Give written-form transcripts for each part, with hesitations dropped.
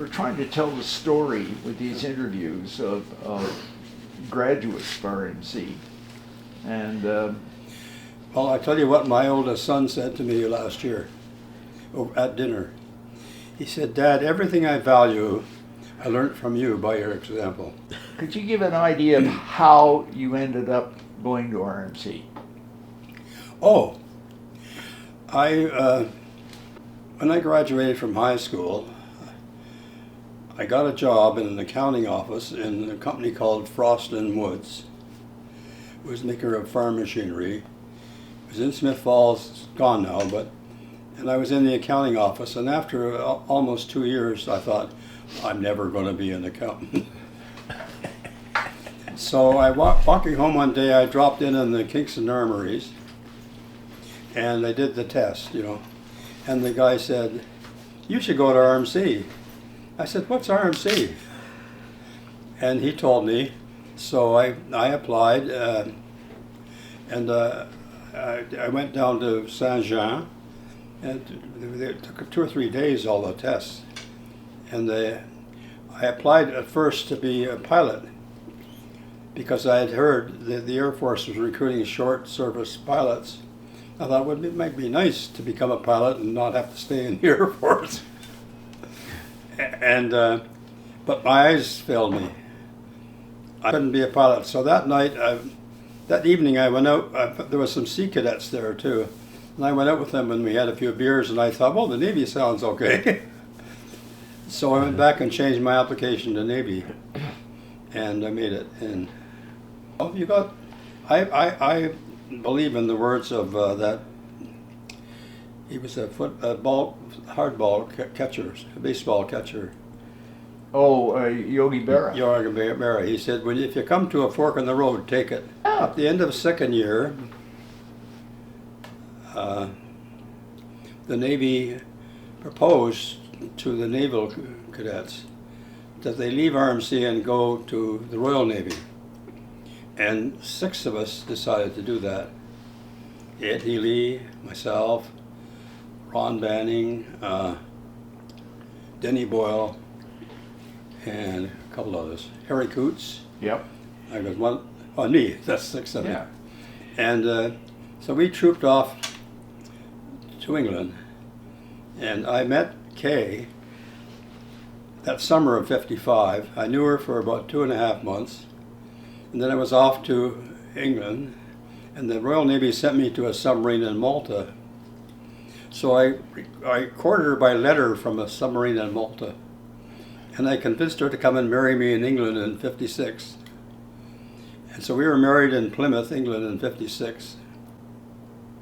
we're trying to tell the story with these interviews of graduates of RMC. And well, I tell you what my oldest son said to me last year at dinner. He said, "Dad, everything I value, I learned from you by your example." could you give an idea of how you ended up going to RMC? Oh, when I graduated from high school, I got a job in an accounting office in a company called Frost & Woods. It was a maker of farm machinery. It was in Smith Falls, it's gone now, and I was in the accounting office, and after almost 2 years, I thought, I'm never going to be an accountant. So I walking home one day, I dropped in the Kingston Armories, and they did the test, and the guy said, "You should go to RMC." I said, "What's RMC?" And he told me, so I applied, and I went down to Saint-Jean, and it took 2 or 3 days, all the tests. And I applied at first to be a pilot, because I had heard that the Air Force was recruiting short service pilots. I thought, well, it might be nice to become a pilot and not have to stay in the Air Force. And but my eyes failed me. I couldn't be a pilot. So that night, that evening, I went out. There was some sea cadets there too, and I went out with them and we had a few beers. And I thought, well, the Navy sounds okay. So I went back and changed my application to Navy, and I made it. And I believe in the words of that. He was a hardball catcher, a baseball catcher. Oh, Yogi Berra. Yogi Berra. He said, if you come to a fork in the road, take it. At the end of the second year, the Navy proposed to the naval cadets that they leave RMC and go to the Royal Navy. And 6 of us decided to do that. Ed Healy, myself, Ron Banning, Denny Boyle, and a couple others. Harry Coots. Yep. I was one. Oh, me. That's 6 of them. Yeah. And so we trooped off to England, and I met Kay that summer of '55. I knew her for about 2.5 months, and then I was off to England, and the Royal Navy sent me to a submarine in Malta. So I courted her by letter from a submarine in Malta, and I convinced her to come and marry me in England in '56. And so we were married in Plymouth, England in '56.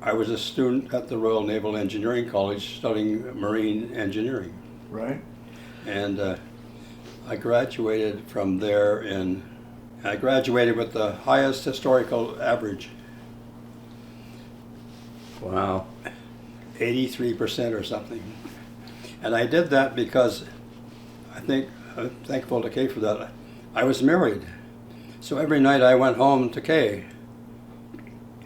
I was a student at the Royal Naval Engineering College studying marine engineering. Right. And I graduated from there I graduated with the highest historical average. Wow. 83% or something. And I did that because I'm thankful to Kay for that. I was married. So every night I went home to Kay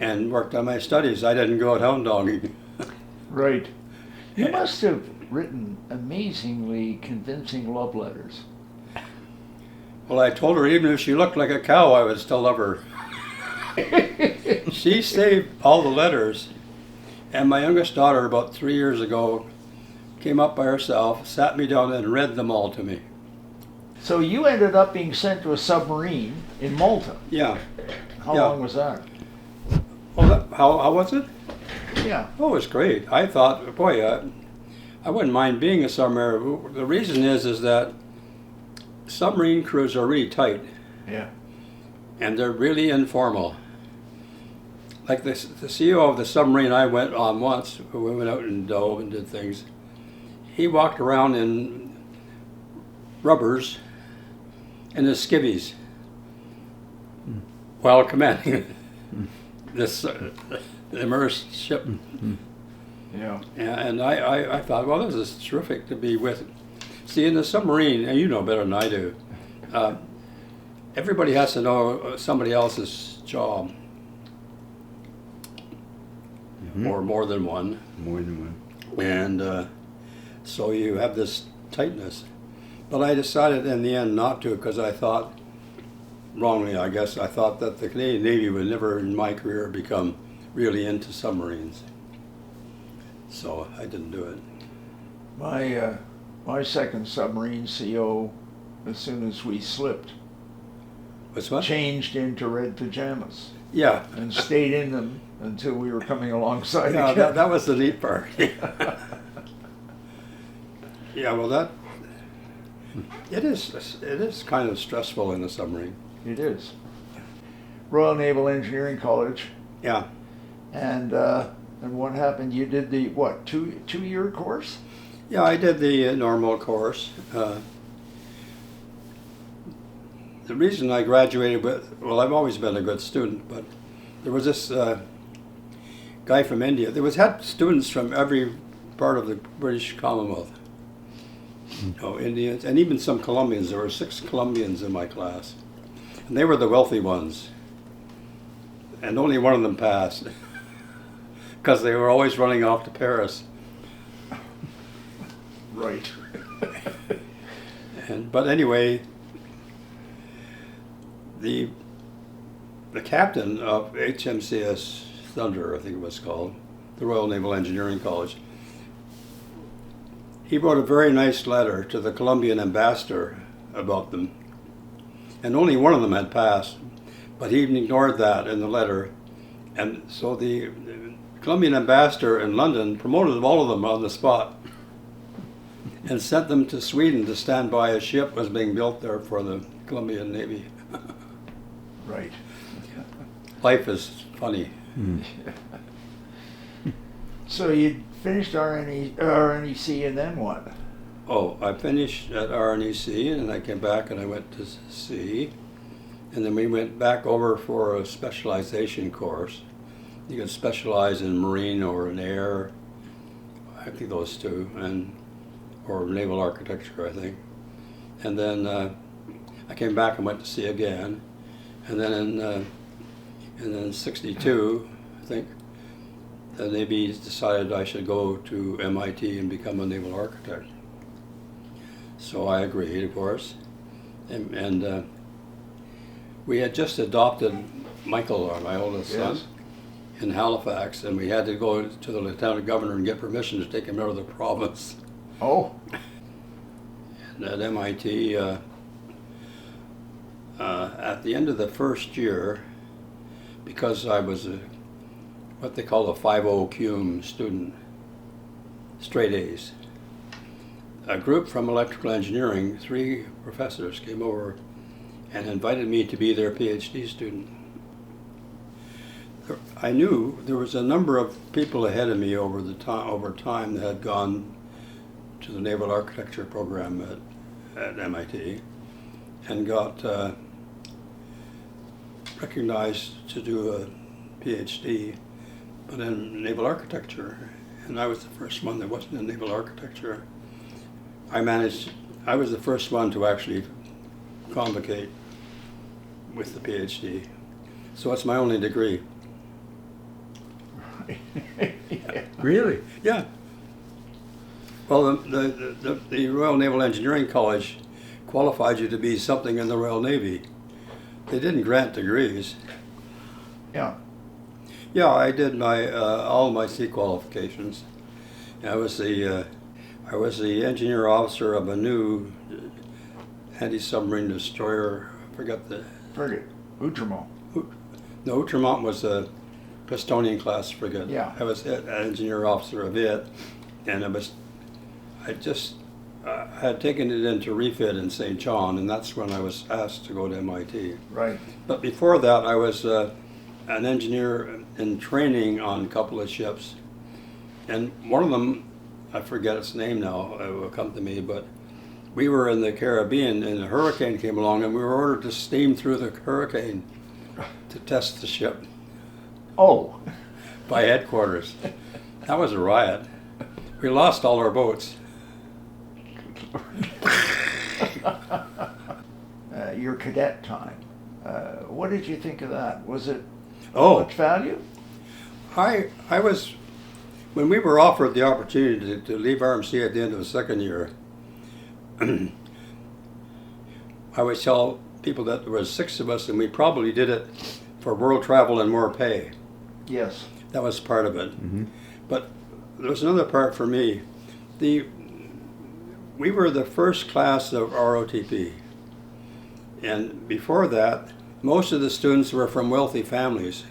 and worked on my studies. I didn't go out hound dogging. Right. You must have written amazingly convincing love letters. Well, I told her even if she looked like a cow, I would still love her. She saved all the letters. And my youngest daughter, about 3 years ago, came up by herself, sat me down and read them all to me. So you ended up being sent to a submarine in Malta. Yeah. How long was that? Well, how was it? Yeah. Oh, it was great. I thought, boy, I wouldn't mind being a submarine. The reason is that submarine crews are really tight. Yeah. And they're really informal. Like the CEO of the submarine I went on once, we went out and dove and did things, he walked around in rubbers and his skivvies while commanding this immersed ship. Yeah. And I thought, well, this is terrific to be with. See, in the submarine, and you know better than I do, everybody has to know somebody else's job. Or more than one. More than one. And so you have this tightness. But I decided in the end not to, because I thought, wrongly I guess, I thought that the Canadian Navy would never in my career become really into submarines. So I didn't do it. My second submarine CO, as soon as we slipped, What's what? changed into red pajamas Yeah. and stayed in them until we were coming alongside Yeah, again. that was the neat part. Yeah, well it is kind of stressful in a submarine. It is. Royal Naval Engineering College, Yeah. and what happened? You did the what, two-year course? Yeah, I did the normal course. The reason I graduated well, I've always been a good student, but there was this guy from India. Had students from every part of the British Commonwealth. Indians, and even some Colombians. There were 6 Colombians in my class. And they were the wealthy ones. And only one of them passed. Because they were always running off to Paris. Right. But anyway, the captain of HMCS Thunder, I think it was called, the Royal Naval Engineering College, he wrote a very nice letter to the Colombian ambassador about them. And only one of them had passed, but he ignored that in the letter. And so the Colombian ambassador in London promoted all of them on the spot and sent them to Sweden to stand by a ship was being built there for the Colombian Navy. Right. Life is funny. So you finished RNEC, and then what? Oh, I finished at RNEC, and I came back and I went to sea. And then we went back over for a specialization course. You could specialize in marine or in air, I think those two, or naval architecture, I think. And then I came back and went to sea again. And then in '62, I think, the Navy decided I should go to MIT and become a naval architect. So I agreed, of course. And we had just adopted Michael, my oldest son, in Halifax, and we had to go to the lieutenant governor and get permission to take him out of the province. Oh. And at MIT, at the end of the first year, because I was what they call a 5.0 cum student, straight A's, a group from electrical engineering, 3 professors came over and invited me to be their PhD student. I knew there was a number of people ahead of me over time that had gone to the naval architecture program at MIT and got recognized to do a PhD, but in naval architecture, and I was the first one that wasn't in naval architecture. I was the first one to actually convocate with the PhD, so it's my only degree. Yeah. Really? Yeah. Well, the Royal Naval Engineering College qualified you to be something in the Royal Navy. They didn't grant degrees. Yeah. Yeah, I did all my sea qualifications. I was the engineer officer of a new anti-submarine destroyer. I forget the Frigate. Outremont. No, Outremont was a Prestonian class frigate. Yeah. I was an engineer officer of it, and I had taken it into refit in St. John, and that's when I was asked to go to MIT. Right. But before that, I was an engineer in training on a couple of ships, and one of them, I forget its name now, it will come to me, but we were in the Caribbean and a hurricane came along and we were ordered to steam through the hurricane to test the ship Oh. by headquarters. That was a riot. We lost all our boats. Your cadet time. What did you think of that? Was it much value? I was, when we were offered the opportunity to leave RMC at the end of the second year, I always tell people that there was 6 of us and we probably did it for world travel and more pay. Yes. That was part of it. But there was another part for me. We were the first class of ROTP. And before that, most of the students were from wealthy families.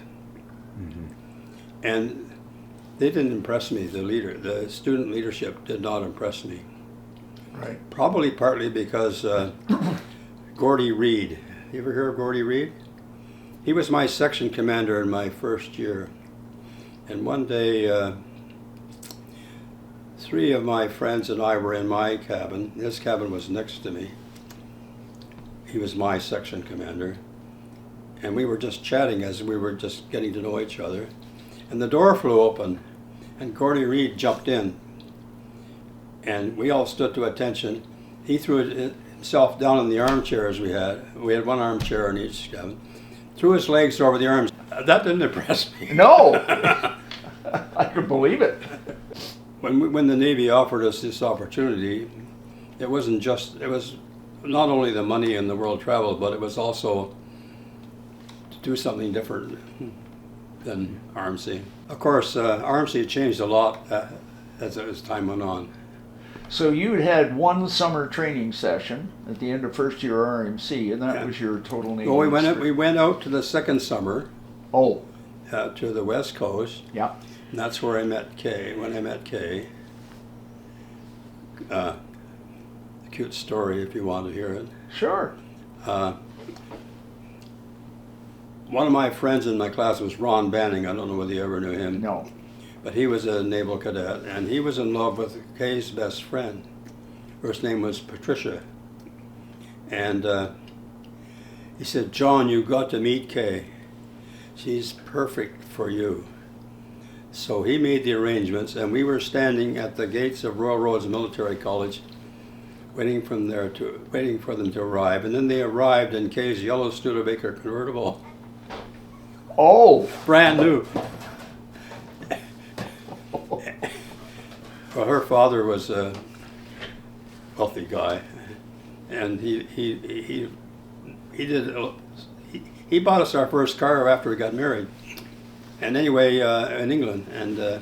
And they didn't impress me, the student leadership did not impress me. Right. Probably partly because Gordy Reed, you ever hear of Gordy Reed? He was my section commander in my first year. And one day, 3 of my friends and I were in my cabin. His cabin was next to me. He was my section commander. And we were just chatting as we were just getting to know each other. And the door flew open, and Gordy Reed jumped in. And we all stood to attention. He threw himself down in the armchairs we had. We had one armchair in each cabin. Threw his legs over the arms. That didn't impress me. No! I could believe it. When the Navy offered us this opportunity, it was not only the money and the world travel, but it was also to do something different than RMC. Of course, RMC changed a lot as time went on. So you had one summer training session at the end of first year RMC, and that was your total Navy. Well, we went out to the second summer. Oh. To the West Coast. Yeah. And that's where I met Kay. When I met Kay, a cute story if you want to hear it. Sure. One of my friends in my class was Ron Banning. I don't know whether you ever knew him. No. But he was a naval cadet, and he was in love with Kay's best friend. Her name was Patricia. And he said, "John, you got to meet Kay. She's perfect for you." So he made the arrangements, and we were standing at the gates of Royal Roads Military College, waiting for them to arrive. And then they arrived in Kay's yellow Studebaker convertible. Oh. Brand new. Well, her father was a wealthy guy, and he bought us our first car after we got married. And anyway, in England, and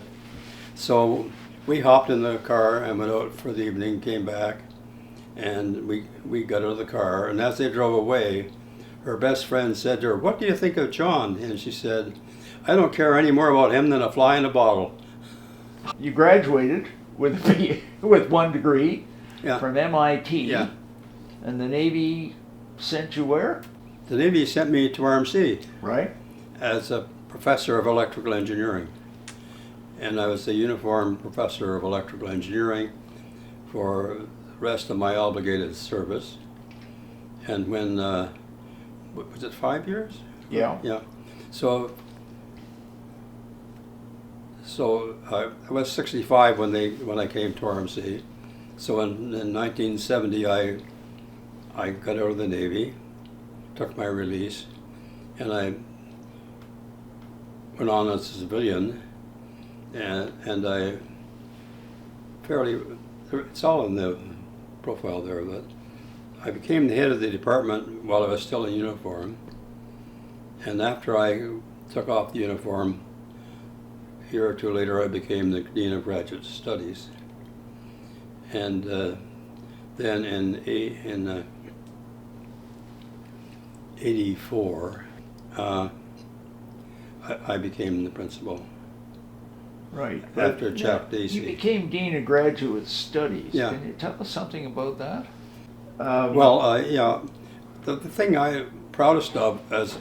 so we hopped in the car and went out for the evening, came back, and we got out of the car. And as they drove away, her best friend said to her, "What do you think of John?" And she said, "I don't care any more about him than a fly in a bottle." You graduated with 1 degree from MIT, Yeah. and the Navy sent you where? The Navy sent me to RMC Right. as a professor of electrical engineering. And I was the uniform professor of electrical engineering for the rest of my obligated service. And when, was it 5 years? Yeah. Yeah. So I was 65 when I came to RMC. So in 1970 I got out of the Navy, took my release, and I went on as a civilian, and I it's all in the profile there, but I became the head of the department while I was still in uniform. And after I took off the uniform, a year or two later, I became the Dean of Graduate Studies. And then in 84, I became the principal. Right. After Chuck Dacey. You became Dean of Graduate Studies. Yeah. Can you tell us something about that? Yeah. The thing I'm proudest of is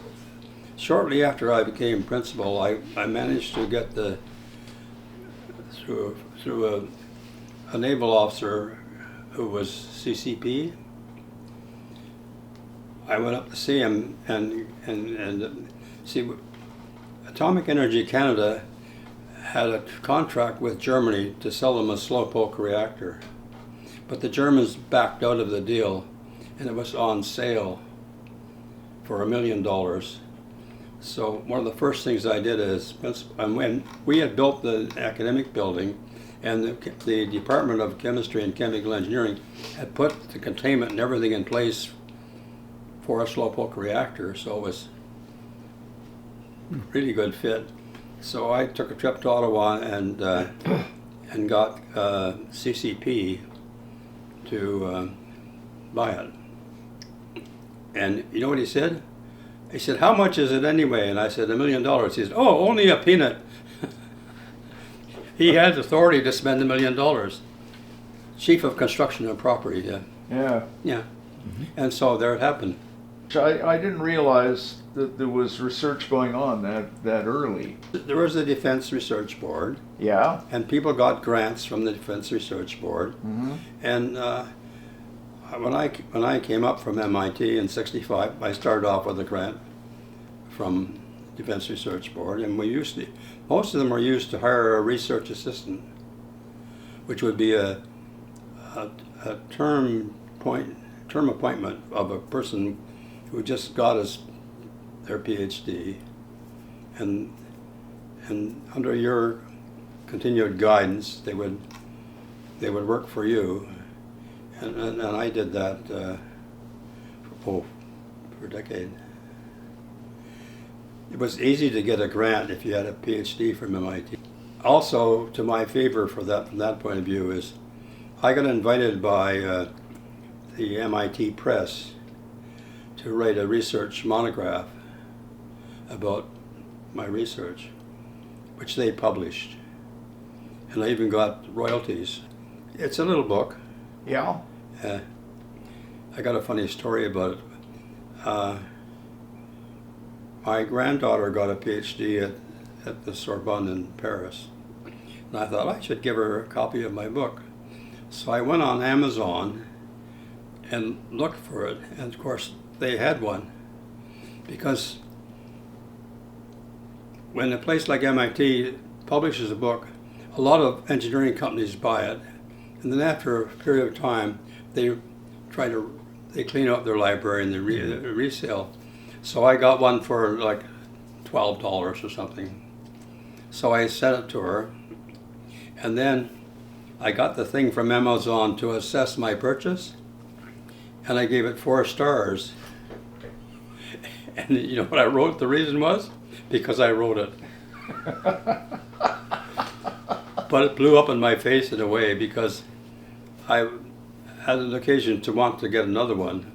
shortly after I became principal, I managed to get through a naval officer who was CCP. I went up to see him and see Atomic Energy Canada had a contract with Germany to sell them a Slowpoke reactor. But the Germans backed out of the deal, and it was on sale for $1 million. So one of the first things I did is, when we had built the academic building, and the Department of Chemistry and Chemical Engineering had put the containment and everything in place for a Slowpoke reactor, so it was really good fit. So I took a trip to Ottawa and got CCP to buy it. And you know what he said? He said, "How much is it anyway?" And I said, $1 million. He said, "Oh, only a peanut." He had authority to spend $1 million. Chief of Construction and Property, yeah. Yeah. Yeah. And so there it happened. I didn't realize that there was research going on that early. There was the Defense Research Board, Yeah. and people got grants from the Defense Research Board. Mm-hmm. And when I came up from MIT in '65, I started off with a grant from Defense Research Board, and most of them were used to hire a research assistant, which would be a term appointment of a person who just got their PhD, and under your continued guidance, they would work for you, and I did that for a decade. It was easy to get a grant if you had a PhD from MIT. Also, to my favor from that point of view is, I got invited by the MIT Press to write a research monograph about my research, which they published. And I even got royalties. It's a little book. Yeah. I got a funny story about it. My granddaughter got a PhD at the Sorbonne in Paris. And I thought I should give her a copy of my book. So I went on Amazon and looked for it, and of course they had one, because when a place like MIT publishes a book, a lot of engineering companies buy it, and then after a period of time they clean up their library and they resell. So I got one for like $12 or something. So I sent it to her, and then I got the thing from Amazon to assess my purchase, and I gave it 4 stars. And you know what I wrote the reason was? Because I wrote it. But it blew up in my face in a way, because I had an occasion to want to get another one,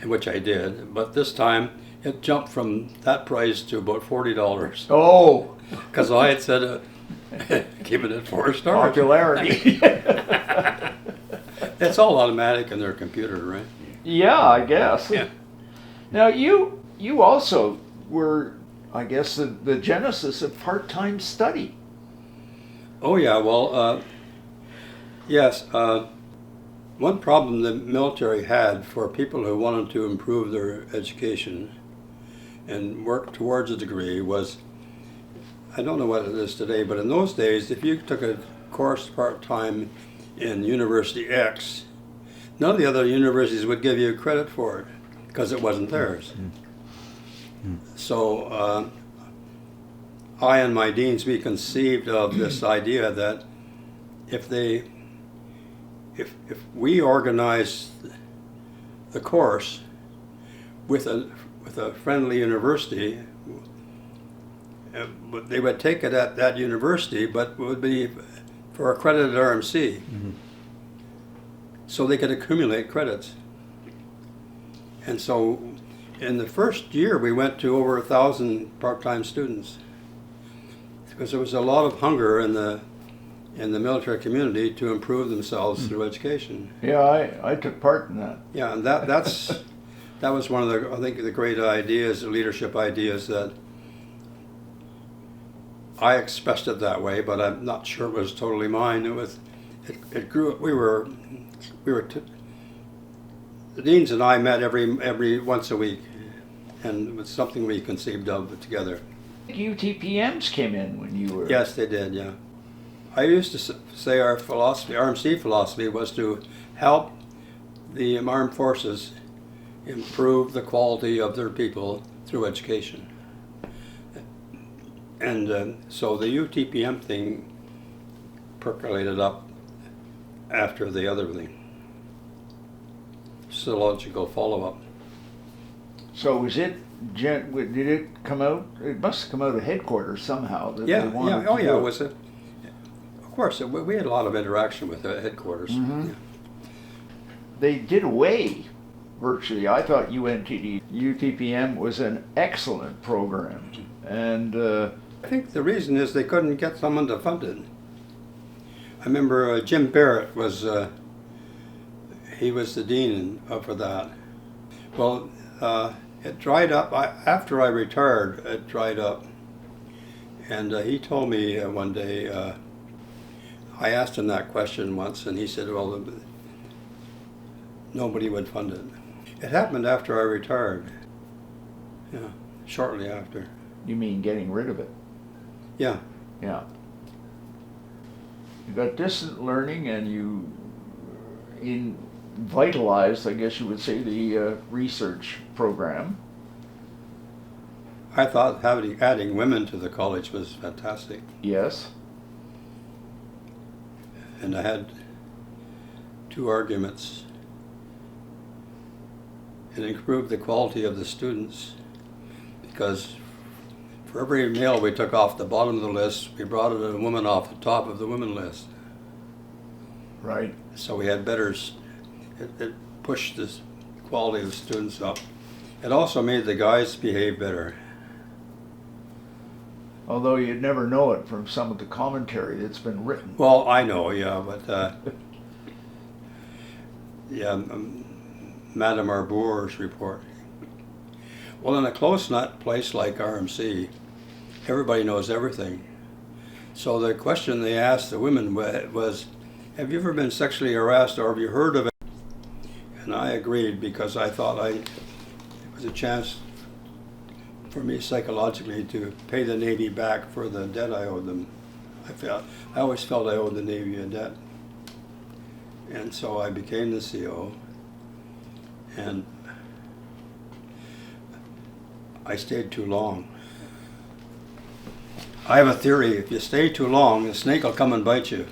which I did, but this time it jumped from that price to about $40. Oh. Because I had said, given it 4 stars. Popularity. It's all automatic in their computer, right? Yeah, I guess. Yeah. Now you also were, I guess, the genesis of part-time study. Oh yeah, well, yes. One problem the military had for people who wanted to improve their education and work towards a degree was, I don't know what it is today, but in those days, if you took a course part-time in University X, none of the other universities would give you credit for it because it wasn't theirs. So I and my deans, we conceived of this idea that if we organized the course with a friendly university, they would take it at that university, but it would be for accredited RMC, so they could accumulate credits. And so in the first year we went to over 1,000 part-time students, because there was a lot of hunger in the military community to improve themselves through education. Yeah, I took part in that. Yeah, and that was one of the, I think, the great ideas, the leadership ideas, that I expressed it that way, but I'm not sure it was totally mine. It grew. The deans and I met every once a week, and it was something we conceived of together. UTPMs came in when you were... Yes, they did, yeah. I used to say our philosophy, RMC philosophy, was to help the armed forces improve the quality of their people through education. And so the UTPM thing percolated up after the other thing. It's a logical follow-up. So was it, did it come out, it must have come out of headquarters somehow that Yeah, they wanted yeah, oh to yeah, do it was of course, we had a lot of interaction with the headquarters. Mhm. Yeah. They did away, virtually, I thought UTPM was an excellent program, and I think the reason is they couldn't get someone to fund it. I remember Jim Barrett was, he was the dean for that. Well, it dried up, after I retired, it dried up. And he told me one day, I asked him that question once, and he said, well, nobody would fund it. It happened after I retired. Yeah, shortly after. you mean getting rid of it? Yeah. Yeah. You got distant learning and you vitalized, I guess you would say, the research program. I thought adding women to the college was fantastic. Yes. And I had 2 arguments. It improved the quality of the students because for every male we took off the bottom of the list, we brought in a woman off the top of the women list. Right. So we had better, it pushed the quality of the students up. It also made the guys behave better. Although you'd never know it from some of the commentary that's been written. Well, I know, yeah, but yeah, Madame Arbour's report. Well, in a close-knit place like RMC, everybody knows everything. So the question they asked the women was, have you ever been sexually harassed or have you heard of it? And I agreed because I thought it was a chance for me psychologically to pay the Navy back for the debt I owed them. I always felt I owed the Navy a debt. And so I became the CO. And I stayed too long. I have a theory, if you stay too long, the snake will come and bite you.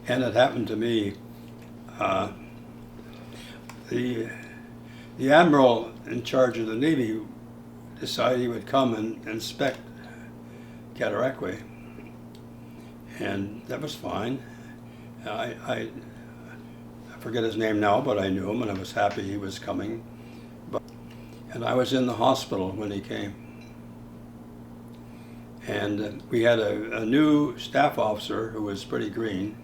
And it happened to me. The admiral in charge of the Navy decided he would come and inspect Cataraqui. And that was fine. I forget his name now, but I knew him and I was happy he was coming. And I was in the hospital when he came. And we had a new staff officer who was pretty green.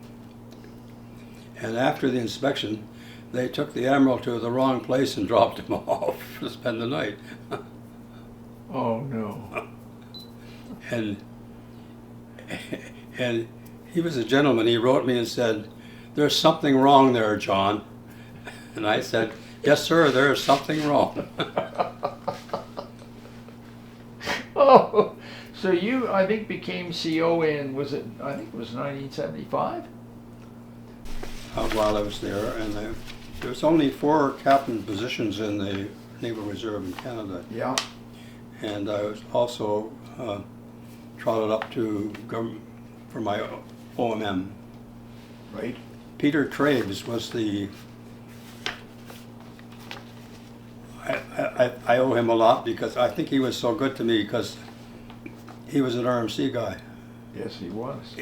And after the inspection, they took the admiral to the wrong place and dropped him off to spend the night. Oh no. And he was a gentleman. He wrote me and said, "There's something wrong there, John." And I said, "Yes, sir, there is something wrong." Oh, so you, I think, became CO in, I think it was 1975? While I was there, and there was only 4 captain positions in the Naval Reserve in Canada. Yeah. And I was also trotted up to for my OMM. Right. Peter Traves was the, I owe him a lot because I think he was so good to me because he was an RMC guy. Yes, he was.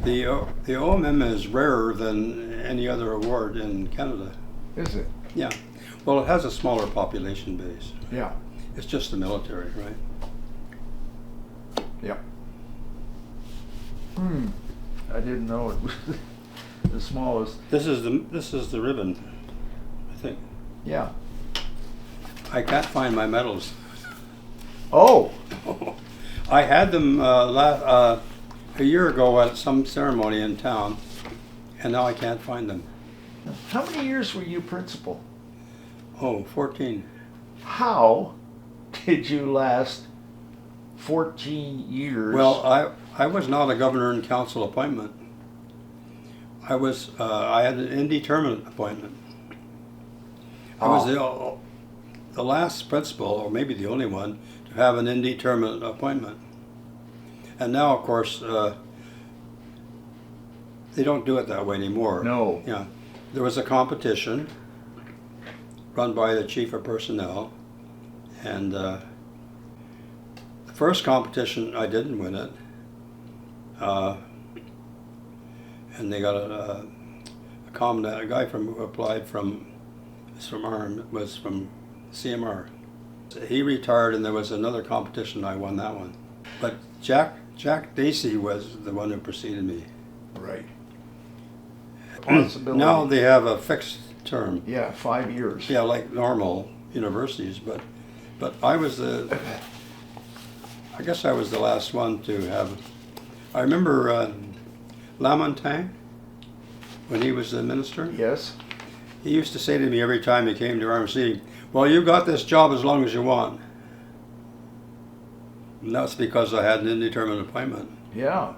The OMM is rarer than any other award in Canada. Is it? Yeah. Well, it has a smaller population base. Yeah. It's just the military, right? Yeah. I didn't know it was the smallest. This is the ribbon, I think. Yeah. I can't find my medals. Oh. I had them a year ago at some ceremony in town, and now I can't find them. How many years were you principal? Oh, 14. How did you last 14 years? Well, I was not a governor and council appointment. I had an indeterminate appointment. I was the last principal, or maybe the only one, to have an indeterminate appointment. And now, of course, they don't do it that way anymore. No. Yeah. there was a competition run by the chief of personnel, and the first competition I didn't win it, and they got a guy who applied from CMR. He retired, and there was another competition. I won that one, but Jack Dacey was the one who preceded me. Right. Possibility. Now they have a fixed term. Yeah, 5 years. Yeah, like normal universities, but I guess I was the last one to have. I remember Lamontagne, when he was the minister. Yes. He used to say to me every time he came to RMC, "Well, you got this job as long as you want." And that's because I had an indeterminate appointment. Yeah.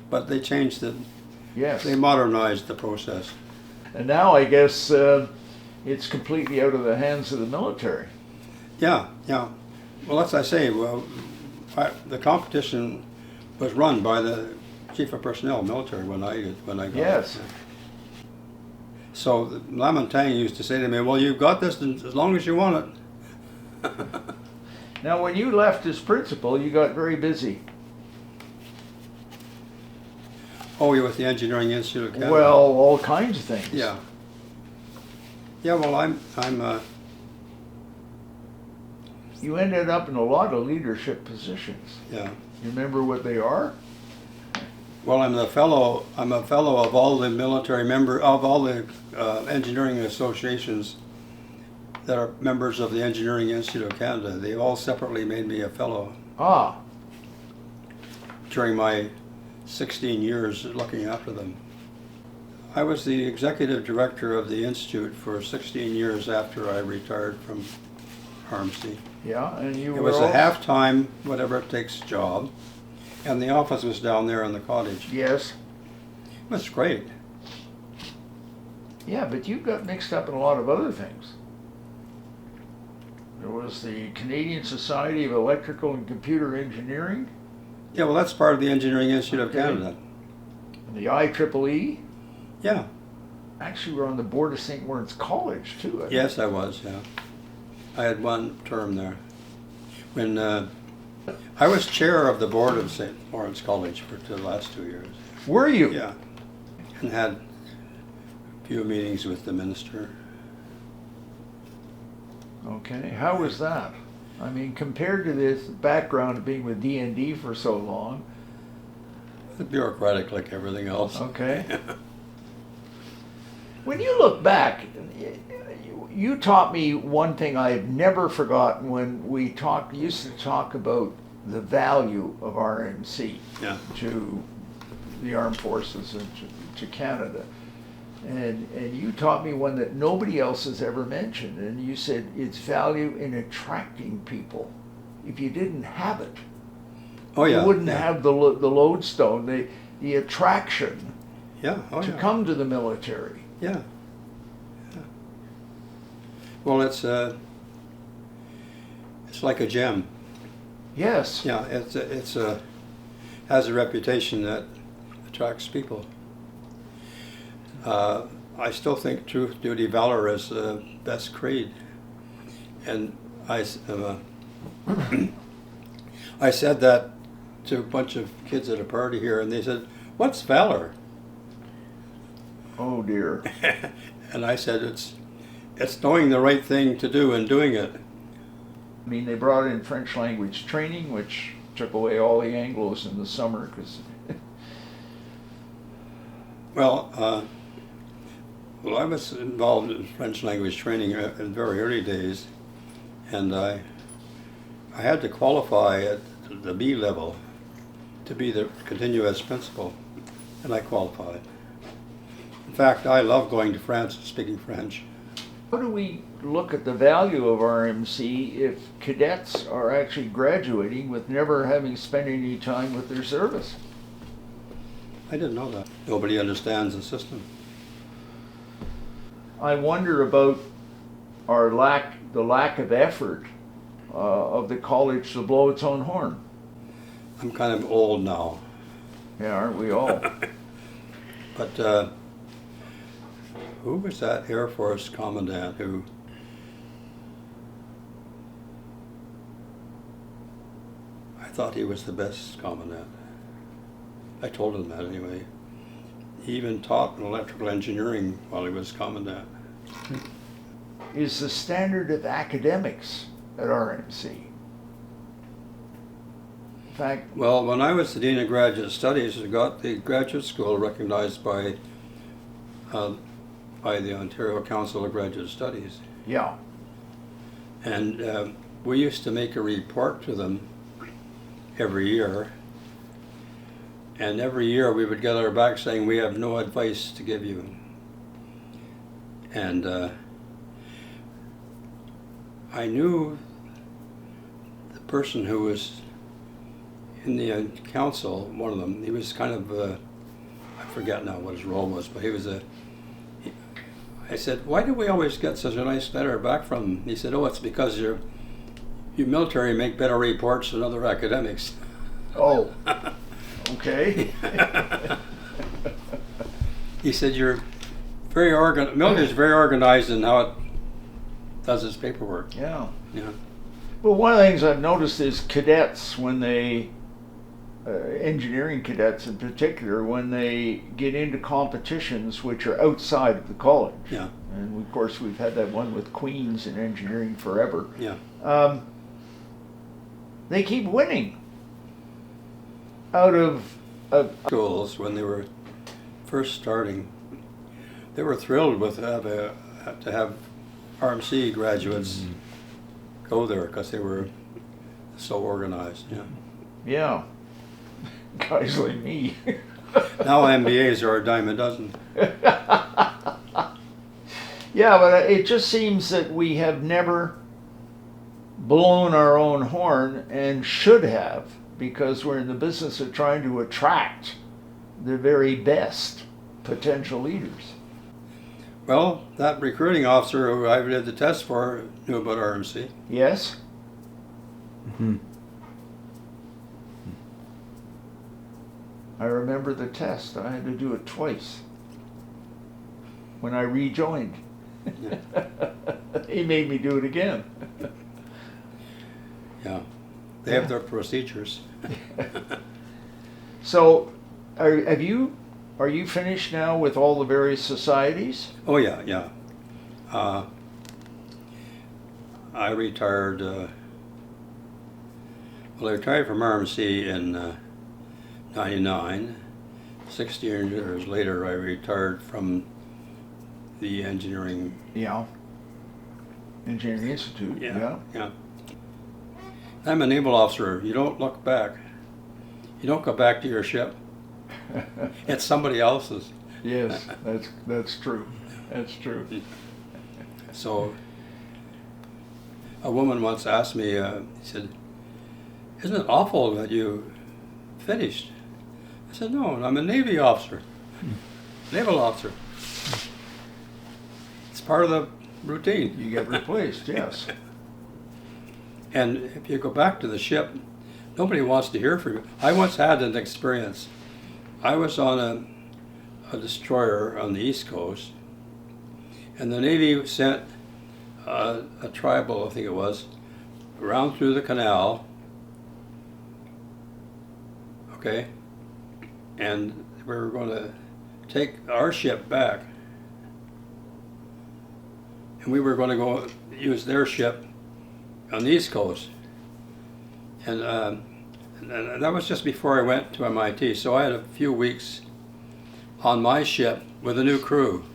But they changed it. Yes. They modernized the process. And now I guess it's completely out of the hands of the military. Yeah, yeah. Well, as I say, the competition was run by the chief of personnel, military, when I got Yes. it. So Lamontagne used to say to me, "Well, you've got this as long as you want it." Now, when you left as principal, you got very busy. Oh, you're with the Engineering Institute of Canada. Well, all kinds of things. Yeah. Yeah. Well, I'm. You ended up in a lot of leadership positions. Yeah. You remember what they are? Well, I'm a fellow of all the military of all the engineering associations that are members of the Engineering Institute of Canada. They all separately made me a fellow Ah, during my 16 years looking after them. I was the executive director of the Institute for 16 years after I retired from RMC. yeah, and you It were was a also- half-time, whatever it takes job, and the office was down there in the cottage. Yes. It was great. Yeah, but you got mixed up in a lot of other things. There was the Canadian Society of Electrical and Computer Engineering, Yeah, well, that's part of the Engineering Institute of Okay. Canada. and the IEEE. Yeah. Actually, we're on the board of St. Lawrence College, too. I think. Yes, I was, yeah. I had one term there. When I was chair of the board of St. Lawrence College for the last 2 years. Were you? Yeah. And had a few meetings with the minister. Okay, how was that? I mean, compared to this background of being with D&D for so long, It's bureaucratic like everything else. okay. When you look back, you taught me one thing I've never forgotten when we used to talk about the value of RMC Yeah. to the armed forces and to Canada. And you taught me one that nobody else has ever mentioned, and you said it's value in attracting people. If you didn't have it, Oh, yeah. you wouldn't yeah. have the lodestone, the attraction Yeah, oh, to yeah. come to the military. Yeah. Yeah. Well, it's like a gem. Yes. Yeah, has a reputation that attracts people. I still think truth, duty, valor is the best creed. And I said that to a bunch of kids at a party here, and they said, "What's valor?" Oh dear. And I said, it's knowing the right thing to do and doing it. I mean, they brought in French language training, which took away all the Anglos in the summer because. Well, I was involved in French language training in very early days, and I had to qualify at the B level to be the continuous principal, and I qualified. In fact, I love going to France and speaking French. How do we look at the value of RMC if cadets are actually graduating with never having spent any time with their service? I didn't know that. Nobody understands the system. I wonder about the lack of effort of the college to blow its own horn. I'm kind of old now. Yeah, aren't we all? But who was that Air Force commandant who I thought he was the best commandant. I told him that anyway. He even taught electrical engineering while he was commandant. Is the standard of academics at RMC? In fact, Well, when I was the Dean of Graduate Studies, I got the graduate school recognized by the Ontario Council of Graduate Studies. yeah, And we used to make a report to them every year. And every year we would get our back saying, we have no advice to give you. And I knew the person who was in the council, one of them, he was kind of, I forget now what his role was, but he was I said, why do we always get such a nice letter back from him? He said, oh, it's because you military make better reports than other academics. oh, okay. He said, you're military's very organized in how it does its paperwork. Yeah. Yeah. Well, one of the things I've noticed is cadets, when they, engineering cadets in particular, when they get into competitions which are outside of the college. Yeah. And of course, we've had that one with Queens in engineering forever. Yeah. They keep winning. Out of Schools, when they were first starting, they were thrilled with to have RMC graduates go there because they were so organized. Yeah. yeah, guys like me. Now MBAs are a dime a dozen. Yeah, but it just seems that we have never blown our own horn, and should have, because we're in the business of trying to attract the very best potential leaders. Well, that recruiting officer who I did the test for knew about RMC. Yes? Mm-hmm. I remember the test. I had to do it twice when I rejoined. Yeah. He made me do it again. Yeah, they have their procedures. So, are you finished now with all the various societies? Oh yeah, yeah. I retired. Well, I retired from RMC in '99. 16 years later, I retired from the engineering. Yeah. Engineering Institute. Yeah, yeah. I'm a naval officer. You don't look back. You don't go back to your ship. It's somebody else's. Yes, that's true. That's true. So, a woman once asked me, she said, isn't it awful that you finished? I said, no, I'm a Navy officer, naval officer. It's part of the routine. You get replaced, yes. And if you go back to the ship, nobody wants to hear from you. I once had an experience. I was on a destroyer on the East Coast, and the Navy sent a tribal, I think it was, around through the canal, okay, and we were going to take our ship back, and we were going to go use their ship on the East Coast, and that was just before I went to MIT, so I had a few weeks on my ship with a new crew.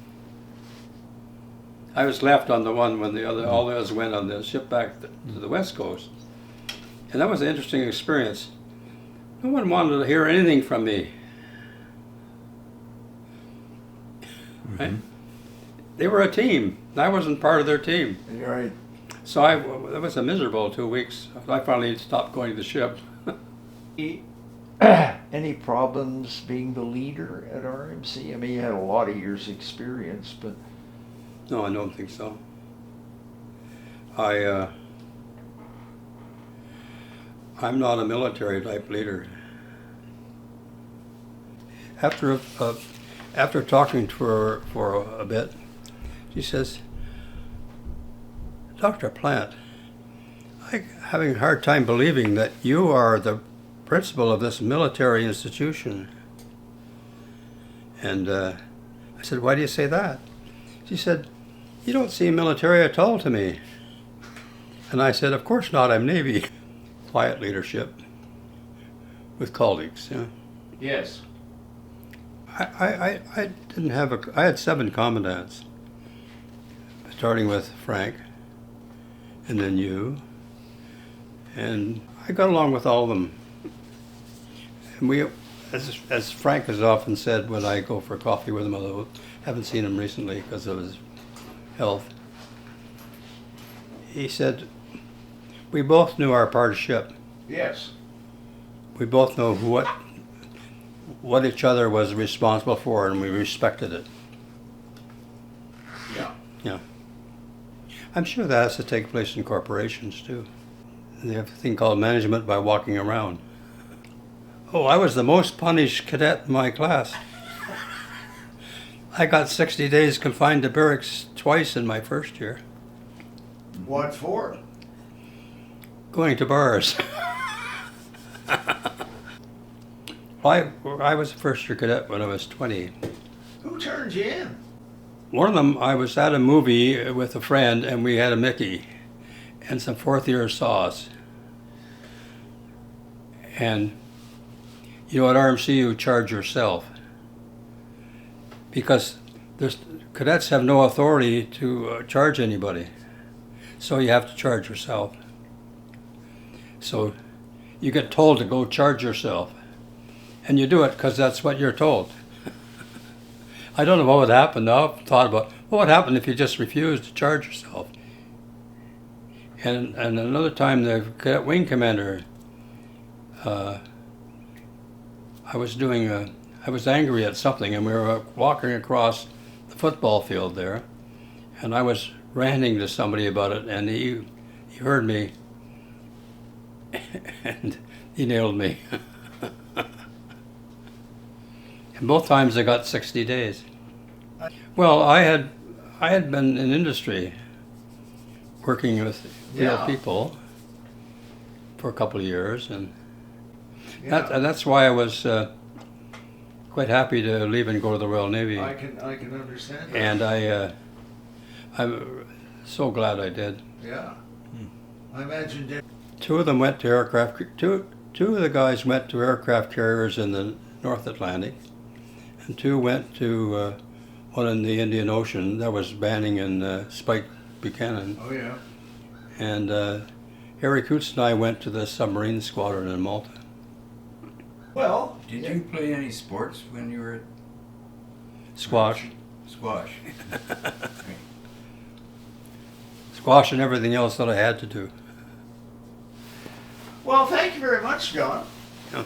I was left on the one when all the others went on the ship back to the West Coast, and that was an interesting experience. No one wanted to hear anything from me. Right? They were a team. I wasn't part of their team. You're right. So that was a miserable 2 weeks. I finally stopped going to the ship. Any problems being the leader at RMC? I mean, you had a lot of years' experience, but No, I don't think so. I'm not a military type leader. After talking to her for a bit, She says, Dr. Plant, I'm having a hard time believing that you are the principal of this military institution. And I said, why do you say that? She said, you don't seem military at all to me. And I said, of course not, I'm Navy. Quiet leadership with colleagues. Yeah. Yes. I didn't have I had 7 commandants, starting with Frank, and then you, and I got along with all of them. And we, as Frank has often said when I go for coffee with him, although I haven't seen him recently because of his health, he said, we both knew our part of ship. Yes. We both know what each other was responsible for, and we respected it. Yeah. Yeah. I'm sure that has to take place in corporations too. They have a thing called management by walking around. Oh, I was the most punished cadet in my class. I got 60 days confined to barracks twice in my first year. What for? Going to bars. I was a first year cadet when I was 20. Who turned you in? One of them, I was at a movie with a friend, and we had a Mickey and some 4th year saws. And you know, at RMC you charge yourself because cadets have no authority to charge anybody, so you have to charge yourself. So you get told to go charge yourself, and you do it because that's what you're told. I don't know what would happen now. I've thought about what would happen if you just refused to charge yourself. And another time, the cadet wing commander, I was angry at something, and we were walking across the football field there, and I was ranting to somebody about it, and he heard me, and he nailed me. And both times I got 60 days. Well, I had been in industry working with real people for a couple of years, and that's why I was quite happy to leave and go to the Royal Navy. I can understand that. And I'm so glad I did. Yeah. I imagine. 2 of them went to aircraft. Two of the guys went to aircraft carriers in the North Atlantic, and 2 went to one in the Indian Ocean. That was Banning and Spike Buchanan. Oh yeah. And Harry Coots and I went to the Submarine Squadron in Malta. Well, Did you play any sports when you were at Squash. Squash? Squash and everything else that I had to do. Well, thank you very much, John. Yeah.